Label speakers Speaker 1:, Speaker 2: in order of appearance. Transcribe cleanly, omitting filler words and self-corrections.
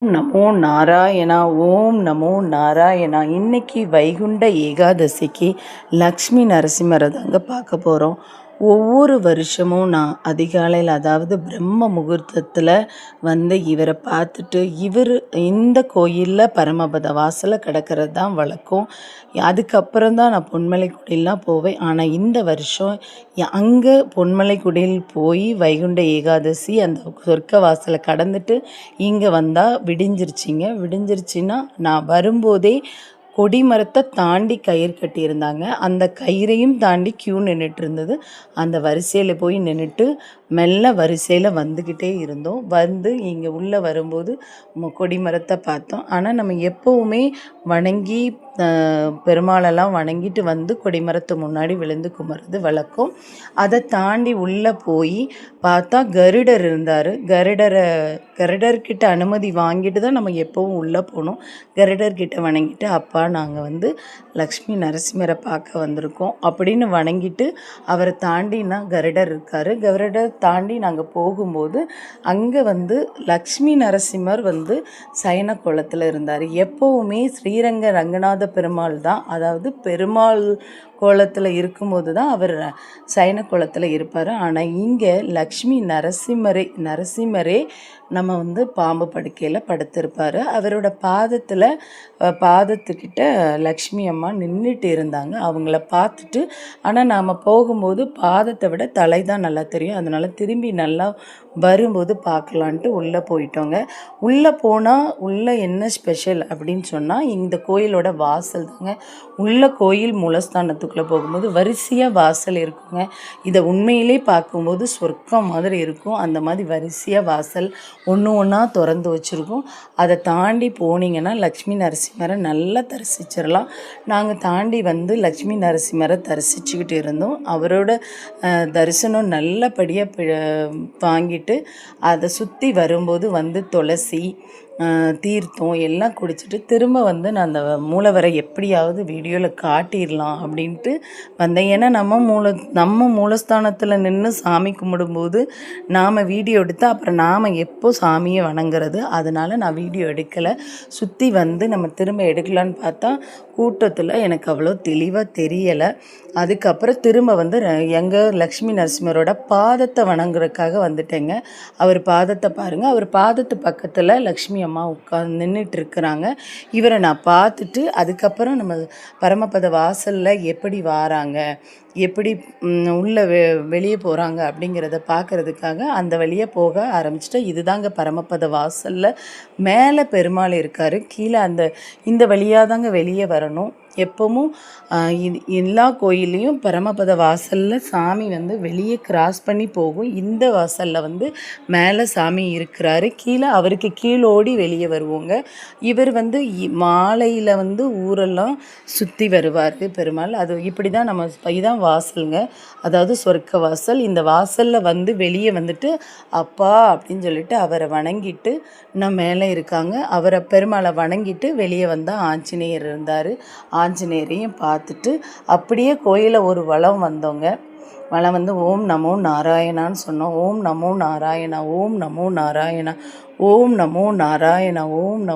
Speaker 1: நமோ நாராயணா. ஓம் நமோ நாராயணா. இன்னைக்கு வைகுண்ட ஏகாதசிக்கு லக்ஷ்மி நரசிம்மரை தாங்க பார்க்க போகிறோம். ஒவ்வொரு வருஷமும் நான் அதிகாலையில், அதாவது பிரம்ம முகூர்த்தத்தில் இவரை பார்த்துட்டு, இந்த கோயிலில் பரமபத வாசலில் கிடக்கிறது தான் வழக்கம். அதுக்கப்புறம் தான் நான் பொன்மலைக்குடிலாம் போவேன். ஆனால் இந்த வருஷம் அங்கே பொன்மலைக்குடியில் போய் வைகுண்ட ஏகாதசி அந்த சொர்க்க வாசலை கடந்துட்டு இங்கே வந்தால் விடிஞ்சிருச்சுன்னா நான் வரும்போதே கொடிமரத்தை தாண்டி கயிறு கட்டியிருந்தாங்க. அந்த கயிறையும் தாண்டி க்யூ நின்றுட்டு இருந்தது. அந்த வரிசையில் போய் நின்றுட்டு மெல்ல வரிசையில் வந்துக்கிட்டே இருந்தோம். இங்கே உள்ளே வரும்போது கொடிமரத்தை பார்த்தோம். ஆனால் நம்ம எப்போவுமே வணங்கி பெருமாளெல்லாம் வணங்கிட்டு கொடிமரத்து முன்னாடி விழுந்து கும்பிட்றது வழக்கம். அதை தாண்டி உள்ளே போய் பார்த்தா கருடர் இருந்தார். கருடர்கிட்ட அனுமதி வாங்கிட்டு தான் நம்ம எப்போவும் உள்ளே போகணும். கருடர்கிட்ட வணங்கிட்டு, அப்பா நாங்கள் லக்ஷ்மி நரசிம்மரை பார்க்க வந்திருக்கோம் அப்படின்னு வணங்கிட்டு அவரை தாண்டினா கருடர் இருக்கார். கருடர் தாண்டி நாங்கள் போகும்போது அங்கே லக்ஷ்மி நரசிம்மர் சயன கோலத்தில் இருந்தார். எப்போவுமே ஸ்ரீரங்க ரங்கநாத பெருமாள் தான், அதாவது பெருமாள் கோலத்தில் இருக்கும்போது தான் அவர் சயன கோலத்தில் இருப்பார். ஆனால் இங்கே லக்ஷ்மி நரசிம்மரே நம்ம பாம்பு படுக்கையில் படுத்திருப்பார். அவரோட பாதத்துக்கிட்ட லக்ஷ்மி அம்மா நின்றுட்டு இருந்தாங்க. அவங்கள பார்த்துட்டு, ஆனால் நாம் போகும்போது பாதத்தை விட தலை தான் நல்லா தெரியும். அதனால் திரும்பி நல்லா வரும்போது பார்க்கலான்ட்டு உள்ளே போயிட்டோங்க. உள்ளே போனால் உள்ளே என்ன ஸ்பெஷல் அப்படின்னு சொன்னால், இந்த கோயிலோட வாசல் தாங்க. உள்ள கோயில் மூலஸ்தானத்துக்குள்ளே போகும்போது வரிசையாக வாசல் இருக்குங்க. இதை உண்மையிலே பார்க்கும்போது சொர்க்கம் மாதிரி இருக்கும். அந்த மாதிரி வரிசையாக வாசல் ஒன்று ஒன்றா திறந்து வச்சுருக்கோம். அதை தாண்டி போனீங்கன்னா லக்ஷ்மி நரசிம்மரை நல்லா தரிசிச்சிடலாம். நாங்கள் தாண்டி லக்ஷ்மி நரசிம்மரை தரிசிச்சுக்கிட்டு இருந்தோம். அவரோட தரிசனம் நல்லபடியாக வாங்கிட்டு அதை சுற்றி வரும்போது துளசி தீர்த்தம் எல்லாம் குடிச்சிட்டு திரும்ப நான் அந்த மூலவரை எப்படியாவது வீடியோவில் காட்டிடலாம் அப்படின்ட்டு வந்தேன். ஏன்னா நம்ம மூலஸ்தானத்தில் நின்று சாமி கும்பிடும்போது நாம் வீடியோ எடுத்தால் அப்புறம் நாம் எப்போ சாமியை வணங்குறது, அதனால் நான் வீடியோ எடுக்கலை. சுற்றி நம்ம திரும்ப எடுக்கலான்னு பார்த்தா கூட்டத்தில் எனக்கு அவ்வளோ தெளிவாக தெரியலை. அதுக்கப்புறம் திரும்ப எங்கள் லக்ஷ்மி நரசிம்மரோட பாதத்தை வணங்குறதுக்காக வந்துட்டேங்க. அவர் பாதத்தை பாருங்கள். அவர் பாதத்து பக்கத்தில் லக்ஷ்மி அம்மா உட்காந்து நின்றுட்டு இருக்கிறாங்க. இவரை நான் பார்த்துட்டு அதுக்கப்புறம் நம்ம பரமபத வாசலில் எப்படி வாராங்க, எப்படி உள்ளே வெளியே போகிறாங்க அப்படிங்கிறத பார்க்குறதுக்காக அந்த வழியே போக ஆரம்பிச்சிட்டேன். இதுதாங்க பரமபத வாசலில் மேலே பெருமாள் இருக்கார். கீழே இந்த வழியாக தாங்க வெளியே வரணும். எப்பவும் எல்லா கோயிலையும் பரமபத வாசலில் சாமி வெளியே கிராஸ் பண்ணி போகும். இந்த வாசலில் மேலே சாமி இருக்கிறாரு. கீழே அவருக்கு கீழோடி வெளியே வருவோங்க. இவர் மாலையில் ஊரெல்லாம் சுற்றி வருவார் பெருமாள். அது இப்படி தான் இதான் வாசலுங்க, அதாவது சொர்க்க வாசல். இந்த வாசலில் வெளியே அப்பா அப்படின்னு சொல்லிட்டு அவரை வணங்கிட்டு நான் மேலே இருக்காங்க. அவரை பெருமாளை வணங்கிட்டு வெளியே வந்தால் ஆஞ்சநேயர் இருந்தார். ஆஞ்சநேயரையும் பார்த்துட்டு அப்படியே கோயிலை ஒரு வலம் வந்தோங்க. வலம் ஓம் நமோ நாராயணான்னு சொன்னோம். ஓம் நமோ நாராயணா, ஓம் நமோ நாராயணா, ஓம் நமோ நாராயணா, ஓம் நமோ